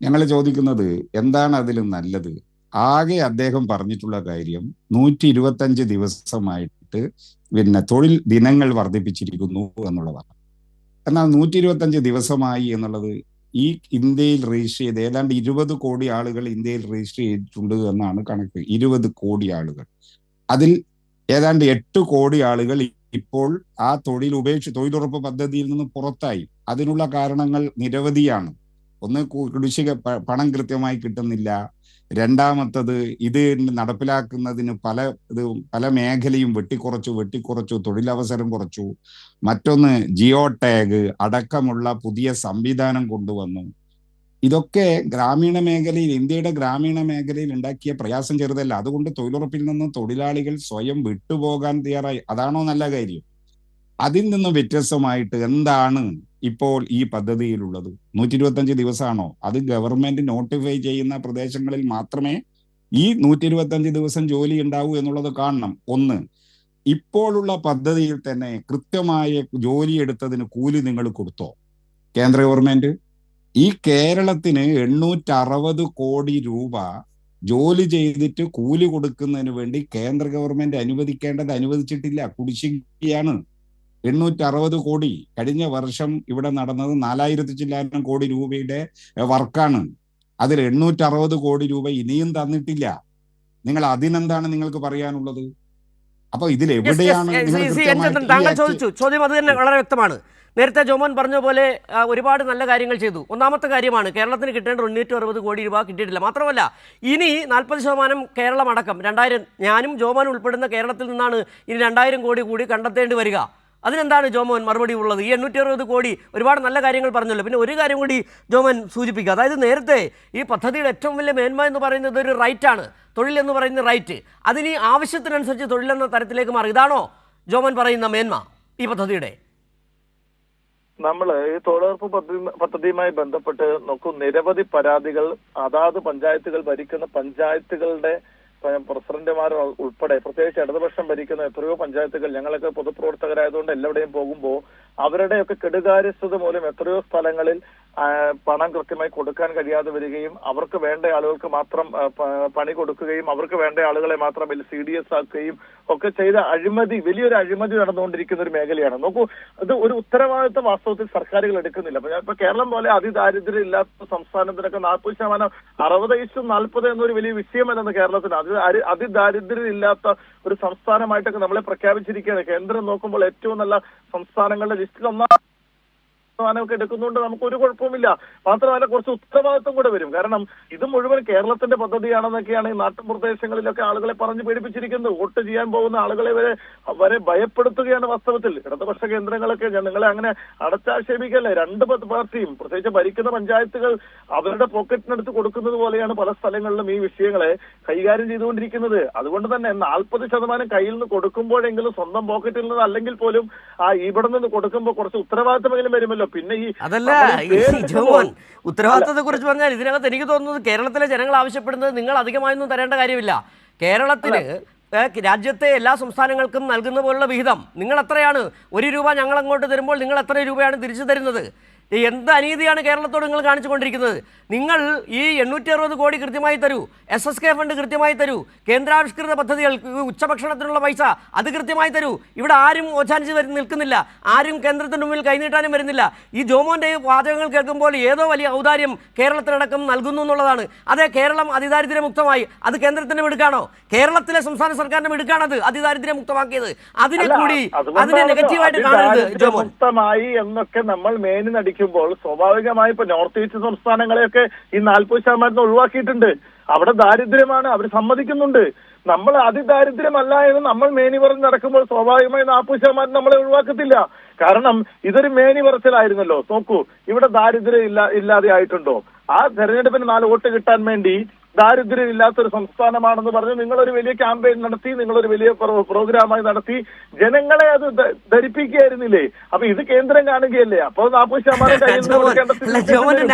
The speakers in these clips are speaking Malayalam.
ഞങ്ങൾ ചോദിക്കുന്നത് എന്താണ് അതിൽ നല്ലത്? ആകെ അദ്ദേഹം പറഞ്ഞിട്ടുള്ള കാര്യം 125 ദിവസമായിട്ട് തൊഴിൽ ദിനങ്ങൾ വർദ്ധിപ്പിച്ചിരിക്കുന്നു എന്നുള്ളതാണ്. എന്നാൽ 125 ദിവസമായി എന്നുള്ളത് ഈ ഇന്ത്യയിൽ രജിസ്റ്റർ ചെയ്ത് ഏതാണ്ട് 20 കോടി ആളുകൾ ഇന്ത്യയിൽ രജിസ്റ്റർ ചെയ്തിട്ടുണ്ട് എന്നാണ് കണക്ക്. 20 കോടി ആളുകൾ. അതിൽ ഏതാണ്ട് 8 കോടി ആളുകൾ ഇപ്പോൾ ആ തൊഴിലുറപ്പ് പദ്ധതിയിൽ നിന്ന് പുറത്തായി. അതിനുള്ള കാരണങ്ങൾ നിരവധിയാണ്. ഒന്ന്, കുടിശ്ശിക പണം കൃത്യമായി കിട്ടുന്നില്ല. രണ്ടാമത്തത്, ഇത് നടപ്പിലാക്കുന്നതിന് പല മേഖലയും വെട്ടിക്കുറച്ചു തൊഴിലവസരം കുറച്ചു. മറ്റൊന്ന്, ജിയോ ടാഗ് അടക്കമുള്ള പുതിയ സംവിധാനം കൊണ്ടുവന്നു. ഇതൊക്കെ ഇന്ത്യയുടെ ഗ്രാമീണ മേഖലയിൽ ഉണ്ടാക്കിയ പ്രയാസം ചെറുതല്ല. അതുകൊണ്ട് തൊഴിലുറപ്പിൽ നിന്ന് തൊഴിലാളികൾ സ്വയം വിട്ടുപോകാൻ തയ്യാറായി. അതാണോ നല്ല കാര്യം? അതിൽ നിന്നും വ്യത്യസ്തമായിട്ട് എന്താണ് ഇപ്പോൾ ഈ പദ്ധതിയിലുള്ളത്? 125 ദിവസമാണോ? അത് ഗവൺമെന്റ് നോട്ടിഫൈ ചെയ്യുന്ന പ്രദേശങ്ങളിൽ മാത്രമേ ഈ 125 ദിവസം ജോലി ഉണ്ടാവൂ എന്നുള്ളത് കാണണം. ഒന്ന്, ഇപ്പോഴുള്ള പദ്ധതിയിൽ തന്നെ കൃത്യമായ ജോലി എടുത്തതിന് കൂലി നിങ്ങൾ കൊടുത്തോ? കേന്ദ്ര ഗവൺമെന്റ് ഈ കേരളത്തിന് 860 കോടി രൂപ ജോലി ചെയ്തിട്ട് കൂലി കൊടുക്കുന്നതിന് വേണ്ടി കേന്ദ്ര ഗവൺമെന്റ് അനുവദിച്ചിട്ടില്ല. കുടിശ്ശികയാണ്. 860 കോടി. കഴിഞ്ഞ വർഷം ഇവിടെ നടന്നത് 4000 ചില്ലാനം കോടി രൂപയുടെ വർക്കാണ്. അതിൽ 860 കോടി രൂപ ഇനിയും തന്നിട്ടില്ല. അതിനെന്താണ് നിങ്ങൾക്ക് പറയാനുള്ളത്? അപ്പൊ ഇതിൽ എവിടെയാണ് നിങ്ങൾ താങ്കൾ ചോദിച്ചു ചോദ്യം അത് തന്നെ വളരെ വ്യക്തമാണ്. നേരത്തെ ജോമോൻ പറഞ്ഞ പോലെ ഒരുപാട് നല്ല കാര്യങ്ങൾ ചെയ്തു. ഒന്നാമത്തെ കാര്യമാണ് കേരളത്തിന് കിട്ടേണ്ട 960 കോടി രൂപ കിട്ടിയിട്ടില്ല. മാത്രമല്ല, ഇനി 40% കേരളം അടക്കം 2000, ഞാനും ജോമോൻ ഉൾപ്പെടുന്ന കേരളത്തിൽ നിന്നാണ് ഇനി 2000 കോടി കൂടി കണ്ടെത്തേണ്ടി വരിക. അതിനെന്താണ് ജോമോൻ മറുപടി ഉള്ളത്? ഈ 860 കോടി ഒരുപാട് നല്ല കാര്യങ്ങൾ പറഞ്ഞല്ലോ. പിന്നെ ഒരു കാര്യം കൂടി ജോമോൻ സൂചിപ്പിക്കുക. അതായത് നേരത്തെ ഈ പദ്ധതിയുടെ ഏറ്റവും വലിയ മേന്മ എന്ന് പറയുന്നത് ഒരു റൈറ്റാണ്. തൊഴിൽ എന്ന് പറയുന്ന റൈറ്റ്. അതിന് ആവശ്യത്തിനനുസരിച്ച് തൊഴിലെന്ന തരത്തിലേക്ക് മാറി. ഇതാണോ ജോമോൻ പറയുന്ന മേന്മ ഈ പദ്ധതിയുടെ? നമ്മൾ ഈ തൊഴിലുറപ്പ് പദ്ധതിയുമായി ബന്ധപ്പെട്ട് നോക്കൂ, നിരവധി പരാതികൾ അതാത് പഞ്ചായത്തുകൾ ഭരിക്കുന്ന പഞ്ചായത്തുകളുടെ പ്രസിഡന്റുമാർ ഉൾപ്പെടെ, പ്രത്യേകിച്ച് ഇടതുപക്ഷം ഭരിക്കുന്ന എത്രയോ പഞ്ചായത്തുകൾ, ഞങ്ങളൊക്കെ പൊതുപ്രവർത്തകരായതുകൊണ്ട് എല്ലാവിടെയും പോകുമ്പോൾ അവരുടെയൊക്കെ കെടുകാര്യസ്ഥത മൂലം എത്രയോ സ്ഥലങ്ങളിൽ പണം കൃത്യമായി കൊടുക്കാൻ കഴിയാതെ വരികയും അവർക്ക് വേണ്ട ആളുകൾക്ക് മാത്രം പണി കൊടുക്കുകയും അവർക്ക് വേണ്ട ആളുകളെ മാത്രം CDS ആക്കുകയും ഒക്കെ ചെയ്ത വലിയൊരു അഴിമതി നടന്നുകൊണ്ടിരിക്കുന്ന ഒരു മേഖലയാണ്. നോക്കൂ, അത് ഒരു ഉത്തരവാദിത്വം വാസ്തവത്തിൽ സർക്കാരുകൾ എടുക്കുന്നില്ല. ഇപ്പൊ കേരളം പോലെ അതിദാരിദ്ര്യം ഇല്ലാത്ത സംസ്ഥാനത്തിനൊക്കെ 40%, 60:40 എന്നൊരു വലിയ വിഷയമല്ലെന്ന് കേരളത്തിന്. അതിദാരിദ്ര്യം ഇല്ലാത്ത ഒരു സംസ്ഥാനമായിട്ടൊക്കെ നമ്മളെ പ്രഖ്യാപിച്ചിരിക്കുകയാണ്. കേന്ദ്രം നോക്കുമ്പോൾ ഏറ്റവും നല്ല സംസ്ഥാനങ്ങളുടെ ലിസ്റ്റിൽ ഒക്കെ എടുക്കുന്നുണ്ട്. നമുക്ക് ഒരു കുഴപ്പമില്ല. മാത്രമല്ല, കുറച്ച് ഉത്തരവാദിത്വം കൂടെ വരും. കാരണം ഇത് മുഴുവൻ കേരളത്തിന്റെ പദ്ധതിയാണെന്നൊക്കെയാണ് ഈ നാട്ടുപ്രദേശങ്ങളിലൊക്കെ ആളുകളെ പറഞ്ഞ് പേടിപ്പിച്ചിരിക്കുന്നത്. വോട്ട് ചെയ്യാൻ പോകുന്ന ആളുകളെ വരെ ഭയപ്പെടുത്തുകയാണ് വാസ്തവത്തിൽ. ഇടതുപക്ഷ കേന്ദ്രങ്ങളൊക്കെ നിങ്ങളെ അങ്ങനെ അടച്ചാക്ഷേപിക്കല്ലേ. രണ്ട് പാർട്ടിയും, പ്രത്യേകിച്ച് ഭരിക്കുന്ന പഞ്ചായത്തുകൾ അവരുടെ പോക്കറ്റിനടുത്ത് കൊടുക്കുന്നത് പോലെയാണ് പല സ്ഥലങ്ങളിലും ഈ വിഷയങ്ങളെ കൈകാര്യം ചെയ്തുകൊണ്ടിരിക്കുന്നത്. അതുകൊണ്ട് തന്നെ 40% കയ്യിൽ നിന്ന് കൊടുക്കുമ്പോഴെങ്കിലും സ്വന്തം പോക്കറ്റിൽ നിന്ന് അല്ലെങ്കിൽ പോലും ഇവിടെ നിന്ന് കൊടുക്കുമ്പോൾ കുറച്ച് ഉത്തരവാദിത്തമെങ്കിലും വരുമല്ലോ. പിന്നെ അതല്ല ജോമോൻ, ഉത്തരവാദിത്തത്തെ കുറിച്ച് പറഞ്ഞാൽ ഇതിനകത്ത് എനിക്ക് തോന്നുന്നത് കേരളത്തിലെ ജനങ്ങൾ ആവശ്യപ്പെടുന്നത് നിങ്ങൾ അധികമായൊന്നും തരേണ്ട കാര്യമില്ല. കേരളത്തിന് രാജ്യത്തെ എല്ലാ സംസ്ഥാനങ്ങൾക്കും നൽകുന്ന പോലുള്ള വിഹിതം നിങ്ങൾ എത്രയാണ്? 1 രൂപ ഞങ്ങൾ അങ്ങോട്ട് തരുമ്പോൾ നിങ്ങൾ എത്ര രൂപയാണ് തിരിച്ചു തരുന്നത്? എന്ത് അനീതിയാണ് കേരളത്തോട് നിങ്ങൾ കാണിച്ചുകൊണ്ടിരിക്കുന്നത്? നിങ്ങൾ ഈ 860 കോടി കൃത്യമായി തരൂ, SSK ഫണ്ട് കൃത്യമായി തരൂ, കേന്ദ്രാവിഷ്കൃത പദ്ധതികൾ, ഉച്ചഭക്ഷണത്തിനുള്ള പൈസ അത് കൃത്യമായി തരൂ. ഇവിടെ ആരും ഓച്ചാനിച്ച് നിൽക്കുന്നില്ല, ആരും കേന്ദ്രത്തിന് മുമ്പിൽ കൈനീട്ടാനും വരുന്നില്ല. ഈ ജോമോന്റെ വാചകങ്ങൾ കേൾക്കുമ്പോൾ ഏതോ വലിയ ഔദാര്യം കേരളത്തിനടക്കം നൽകുന്നു എന്നുള്ളതാണ്. അതെ, കേരളം അതിദാരിദ്ര്യമുക്തമായി. അത് കേന്ദ്രത്തിന്റെ മിടുക്കാണോ? കേരളത്തിലെ സംസ്ഥാന സർക്കാരിന്റെ മിടുക്കാണത് അതിദാരിദ്ര്യമുക്തമാക്കിയത്. അതിനെ കൂടി അതിനെ നെഗറ്റീവായിട്ട് കാണരുത് ജോമോൻ. എന്നൊക്കെ നമ്മൾ മേനി സ്വാഭാവികമായി ഇപ്പൊ നോർത്ത് ഈസ്റ്റ് സംസ്ഥാനങ്ങളെയൊക്കെ ഈ 40% ഒഴിവാക്കിയിട്ടുണ്ട്. അവിടെ ദാരിദ്ര്യമാണ്, അവർ സമ്മതിക്കുന്നുണ്ട്. നമ്മൾ അതിദാരിദ്ര്യമല്ല എന്ന് നമ്മൾ മേനി പറഞ്ഞ് നടക്കുമ്പോൾ സ്വാഭാവികമായി 40% നമ്മളെ ഒഴിവാക്കത്തില്ല. കാരണം ഇതൊരു മേനി പറച്ചിലായിരുന്നല്ലോ. നോക്കൂ, ഇവിടെ ദാരിദ്ര്യം ഇല്ലാതെ ആയിട്ടുണ്ടോ? ആ തെരഞ്ഞെടുപ്പിന് 4 വോട്ട് കിട്ടാൻ വേണ്ടി ദാരിദ്ര്യം ഇല്ലാത്തൊരു സംസ്ഥാനമാണെന്ന് പറഞ്ഞ് നിങ്ങളൊരു വലിയ ക്യാമ്പയിൻ നടത്തി, നിങ്ങളൊരു വലിയ പ്രോഗ്രാമായി നടത്തി ജനങ്ങളെ അത് ധരിപ്പിക്കുകയായിരുന്നില്ലേ? അപ്പൊ ഇത് കേന്ദ്രം കാണുകയല്ലേ? അപ്പൊ 40%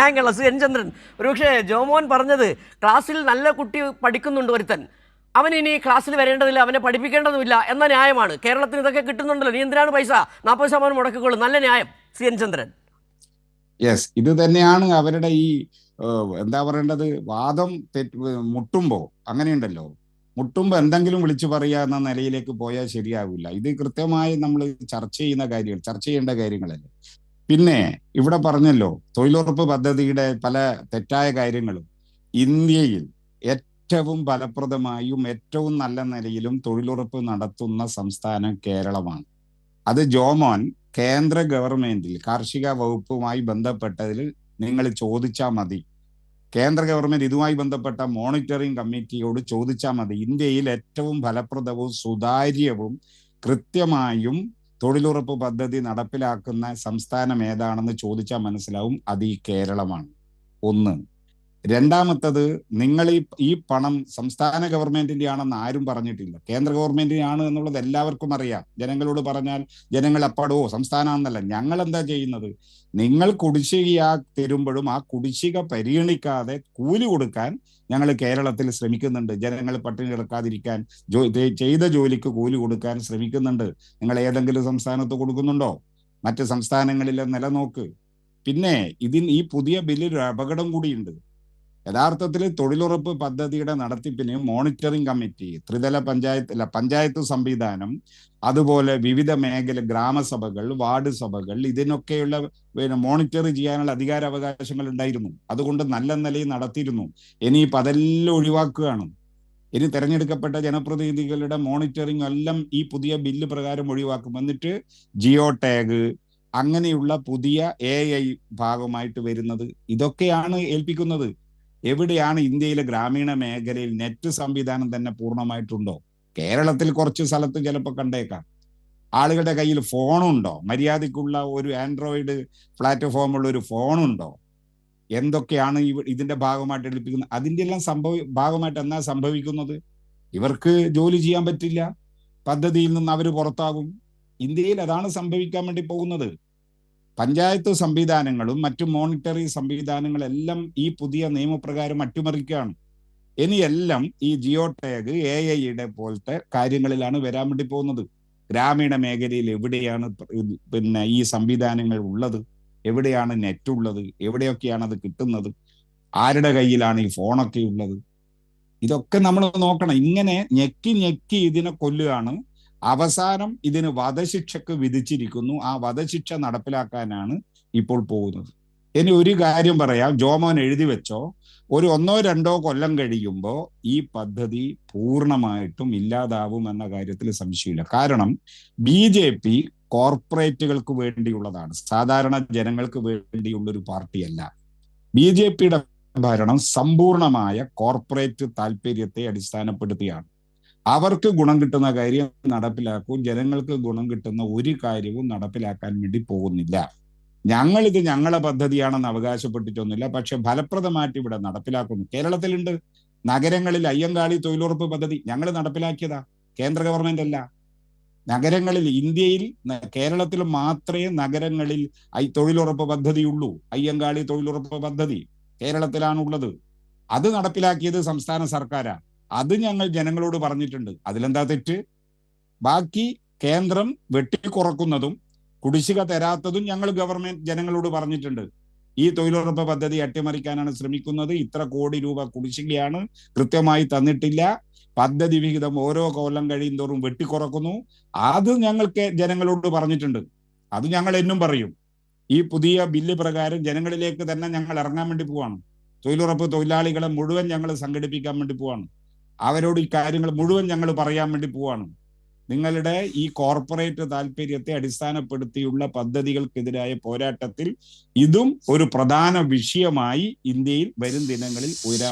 ഒരുപക്ഷെ ജോമോൻ പറഞ്ഞത് ക്ലാസ്സിൽ നല്ല കുട്ടി പഠിക്കുന്നുണ്ട് ഒരുത്തൻ, അവൻ ഇനി ക്ലാസ്സിൽ വരേണ്ടതില്ല, അവനെ പഠിപ്പിക്കേണ്ടതുമില്ല എന്ന ന്യായമാണ്. കേരളത്തിന് ഇതൊക്കെ കിട്ടുന്നുണ്ടല്ലോ, നീ എന്തിനാണ് പൈസ 40% മുടക്കിക്കൊള്ളു? നല്ല ന്യായം. CN ചന്ദ്രൻ. യെസ്, ഇത് തന്നെയാണ് അവരുടെ ഈ എന്താ പറയേണ്ടത്, വാദം മുട്ടുമ്പോ അങ്ങനെയുണ്ടല്ലോ, മുട്ടുമ്പോ എന്തെങ്കിലും വിളിച്ചു പറയുക എന്ന നിലയിലേക്ക് പോയാൽ ശരിയാവില്ല. ഇത് കൃത്യമായി നമ്മൾ ചർച്ച ചെയ്യേണ്ട കാര്യങ്ങളല്ലേ. പിന്നെ ഇവിടെ പറഞ്ഞല്ലോ തൊഴിലുറപ്പ് പദ്ധതിയുടെ പല തെറ്റായ കാര്യങ്ങളും. ഇന്ത്യയിൽ ഏറ്റവും ഫലപ്രദമായും ഏറ്റവും നല്ല നിലയിലും തൊഴിലുറപ്പ് നടത്തുന്ന സംസ്ഥാനം കേരളമാണ്. അത് ജോമോൻ കേന്ദ്ര ഗവൺമെന്റിൽ കാർഷിക വകുപ്പുമായി ബന്ധപ്പെട്ടതിൽ നിങ്ങൾ ചോദിച്ചാൽ മതി. കേന്ദ്ര ഗവൺമെന്റ് ഇതുമായി ബന്ധപ്പെട്ട മോണിറ്ററിംഗ് കമ്മിറ്റിയോട് ചോദിച്ചാൽ മതി. ഇന്ത്യയിൽ ഏറ്റവും ഫലപ്രദവും സുതാര്യവും കൃത്യമായും തൊഴിലുറപ്പ് പദ്ധതി നടപ്പിലാക്കുന്ന സംസ്ഥാനം ഏതാണെന്ന് ചോദിച്ചാൽ മനസ്സിലാവും, അത് ഈ കേരളമാണ്. ഒന്ന്. രണ്ടാമത്തത്, നിങ്ങൾ ഈ പണം സംസ്ഥാന ഗവൺമെന്റിന്റെ ആണെന്ന് ആരും പറഞ്ഞിട്ടില്ല. കേന്ദ്ര ഗവൺമെന്റിന്റെ ആണ് എന്നുള്ളത് എല്ലാവർക്കും അറിയാം. ജനങ്ങളോട് പറഞ്ഞാൽ ജനങ്ങൾ അപ്പാടോ സംസ്ഥാനമാണെന്നല്ല. ഞങ്ങൾ എന്താ ചെയ്യുന്നത്, നിങ്ങൾ കുടിശ്ശിക തരുമ്പോഴും ആ കുടിശ്ശിക പരിഗണിക്കാതെ കൂലി കൊടുക്കാൻ ഞങ്ങൾ കേരളത്തിൽ ശ്രമിക്കുന്നുണ്ട്. ജനങ്ങൾ പട്ടിണി കിടക്കാതിരിക്കാൻ ചെയ്ത ജോലിക്ക് കൂലി കൊടുക്കാൻ ശ്രമിക്കുന്നുണ്ട്. നിങ്ങൾ ഏതെങ്കിലും സംസ്ഥാനത്ത് കൊടുക്കുന്നുണ്ടോ? മറ്റ് സംസ്ഥാനങ്ങളിലെ നിലനോക്ക്. പിന്നെ ഈ പുതിയ ബില്ലിൽ ഒരു അപകടം കൂടിയുണ്ട്. യഥാർത്ഥത്തിൽ തൊഴിലുറപ്പ് പദ്ധതിയുടെ നടത്തിപ്പിന് മോണിറ്ററിംഗ് കമ്മിറ്റി, ത്രിതല പഞ്ചായത്ത് സംവിധാനം, അതുപോലെ വിവിധ മേഖല ഗ്രാമസഭകൾ, വാർഡ് സഭകൾ, ഇതിനൊക്കെയുള്ള മോണിറ്റർ ചെയ്യാനുള്ള അധികാരാവകാശങ്ങൾ ഉണ്ടായിരുന്നു. അതുകൊണ്ട് നല്ല നിലയിൽ നടത്തിയിരുന്നു. ഇനിയിപ്പോൾ അതെല്ലാം ഒഴിവാക്കുകയാണ്. ഇനി തെരഞ്ഞെടുക്കപ്പെട്ട ജനപ്രതിനിധികളുടെ മോണിറ്ററിംഗ് എല്ലാം ഈ പുതിയ ബില്ല് പ്രകാരം ഒഴിവാക്കും. എന്നിട്ട് ജിയോ ടാഗ് അങ്ങനെയുള്ള പുതിയ AI ഭാഗമായിട്ട് വരുന്നത് ഇതൊക്കെയാണ് ഏൽപ്പിക്കുന്നത്. എവിടെയാണ് ഇന്ത്യയിലെ ഗ്രാമീണ മേഖലയിൽ നെറ്റ് സംവിധാനം തന്നെ പൂർണ്ണമായിട്ടുണ്ടോ? കേരളത്തിൽ കുറച്ച് സ്ഥലത്ത് ചിലപ്പോൾ കണ്ടേക്കാം. ആളുകളുടെ കയ്യിൽ ഫോണുണ്ടോ? മര്യാദക്കുള്ള ഒരു ആൻഡ്രോയിഡ് പ്ലാറ്റ്ഫോമുള്ള ഒരു ഫോണുണ്ടോ? എന്തൊക്കെയാണ് ഇതിന്റെ ഭാഗമായിട്ട് ഏൽപ്പിക്കുന്നത്? അതിൻ്റെ എല്ലാം ഭാഗമായിട്ട് എന്നാ സംഭവിക്കുന്നത്? ഇവർക്ക് ജോലി ചെയ്യാൻ പറ്റില്ല, പദ്ധതിയിൽ നിന്ന് അവർ പുറത്താകും. ഇന്ത്യയിൽ അതാണ് സംഭവിക്കാൻ വേണ്ടി പോകുന്നത്. പഞ്ചായത്ത് സംവിധാനങ്ങളും മറ്റു മോണിറ്ററി സംവിധാനങ്ങളെല്ലാം ഈ പുതിയ നിയമപ്രകാരം അട്ടിമറിക്കുകയാണ്. ഇനിയെല്ലാം ഈ ജിയോ ടാഗ് AIയുടെ പോലത്തെ കാര്യങ്ങളിലാണ് വരാൻ വേണ്ടി പോകുന്നത്. ഗ്രാമീണ മേഖലയിൽ എവിടെയാണ് ഈ സംവിധാനങ്ങൾ ഉള്ളത്? എവിടെയാണ് നെറ്റ് ഉള്ളത്? എവിടെയൊക്കെയാണ് അത് കിട്ടുന്നത്? ആരുടെ കയ്യിലാണ് ഈ ഫോണൊക്കെ ഉള്ളത്? ഇതൊക്കെ നമ്മൾ നോക്കണം. ഇങ്ങനെ ഞെക്കി ഇതിനെ കൊല്ലുകയാണ്. അവസാനം ഇതിന് വധശിക്ഷക്ക് വിധിച്ചിരിക്കുന്നു. ആ വധശിക്ഷ നടപ്പിലാക്കാനാണ് ഇപ്പോൾ പോകുന്നത്. ഇനി ഒരു കാര്യം പറയാം, ജോമോൻ എഴുതി വെച്ചോ, ഒരു 1-2 കൊല്ലം കഴിയുമ്പോൾ ഈ പദ്ധതി പൂർണ്ണമായിട്ടും ഇല്ലാതാവും എന്ന കാര്യത്തിൽ സംശയമില്ല. കാരണം BJP കോർപ്പറേറ്റുകൾക്ക് വേണ്ടിയുള്ളതാണ്, സാധാരണ ജനങ്ങൾക്ക് വേണ്ടിയുള്ളൊരു പാർട്ടിയല്ല. BJPയുടെ ഭരണം സമ്പൂർണമായ കോർപ്പറേറ്റ് താല്പര്യത്തെ അടിസ്ഥാനപ്പെടുത്തിയാണ്. അവർക്ക് ഗുണം കിട്ടുന്ന കാര്യം നടപ്പിലാക്കും, ജനങ്ങൾക്ക് ഗുണം കിട്ടുന്ന ഒരു കാര്യവും നടപ്പിലാക്കാൻ വേണ്ടി പോകുന്നില്ല. ഞങ്ങളിത് ഞങ്ങളെ പദ്ധതിയാണെന്ന് അവകാശപ്പെട്ടിട്ടൊന്നുമില്ല, പക്ഷെ ഫലപ്രദമായിട്ട് ഇവിടെ നടപ്പിലാക്കുന്നു. കേരളത്തിലുണ്ട് നഗരങ്ങളിൽ അയ്യങ്കാളി തൊഴിലുറപ്പ് പദ്ധതി ഞങ്ങൾ നടപ്പിലാക്കിയതാ, കേന്ദ്ര ഗവൺമെന്റ് അല്ല. നഗരങ്ങളിൽ ഇന്ത്യയിൽ കേരളത്തിൽ മാത്രമേ നഗരങ്ങളിൽ തൊഴിലുറപ്പ് പദ്ധതിയുള്ളൂ. അയ്യങ്കാളി തൊഴിലുറപ്പ് പദ്ധതി കേരളത്തിലാണുള്ളത്. അത് നടപ്പിലാക്കിയത് സംസ്ഥാന സർക്കാരാ. അത് ഞങ്ങൾ ജനങ്ങളോട് പറഞ്ഞിട്ടുണ്ട്. അതിലെന്താ തെറ്റ്? ബാക്കി കേന്ദ്രം വെട്ടിക്കുറക്കുന്നതും കുടിശ്ശിക തരാത്തതും ഞങ്ങൾ ജനങ്ങളോട് പറഞ്ഞിട്ടുണ്ട്. ഈ തൊഴിലുറപ്പ് പദ്ധതി അട്ടിമറിക്കാനാണ് ശ്രമിക്കുന്നത്. ഇത്ര കോടി രൂപ കുടിശ്ശികയാണ്, കൃത്യമായി തന്നിട്ടില്ല. പദ്ധതി വിഹിതം ഓരോ കൊല്ലം കഴിയും തോറും വെട്ടിക്കുറക്കുന്നു. അത് ഞങ്ങൾക്ക് ജനങ്ങളോട് പറഞ്ഞിട്ടുണ്ട്. അത് ഞങ്ങൾ എന്നും പറയും. ഈ പുതിയ ബില്ല് പ്രകാരം ജനങ്ങളിലേക്ക് തന്നെ ഞങ്ങൾ ഇറങ്ങാൻ വേണ്ടി പോവാണ്. തൊഴിലുറപ്പ് തൊഴിലാളികളെ മുഴുവൻ ഞങ്ങൾ സംഘടിപ്പിക്കാൻ വേണ്ടി പോവാണ്. അവരോട് ഈ കാര്യങ്ങൾ മുഴുവൻ ഞങ്ങൾ പറയാൻ വേണ്ടി പോവാണ്. നിങ്ങളുടെ ഈ കോർപ്പറേറ്റ് താല്പര്യത്തെ അടിസ്ഥാനപ്പെടുത്തിയുള്ള പദ്ധതികൾക്കെതിരായ പോരാട്ടത്തിൽ ഇതും ഒരു പ്രധാന വിഷയമായി ഇന്ത്യയിൽ വരും ദിനങ്ങളിൽ ഉയരാൻ.